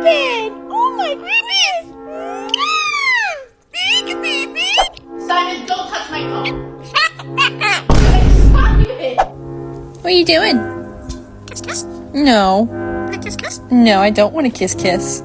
carpet! Oh my goodness! Big baby! Simon, don't touch my phone. Stop it! What are you doing? Kiss kiss? No. Kiss kiss? No, I don't want to kiss kiss.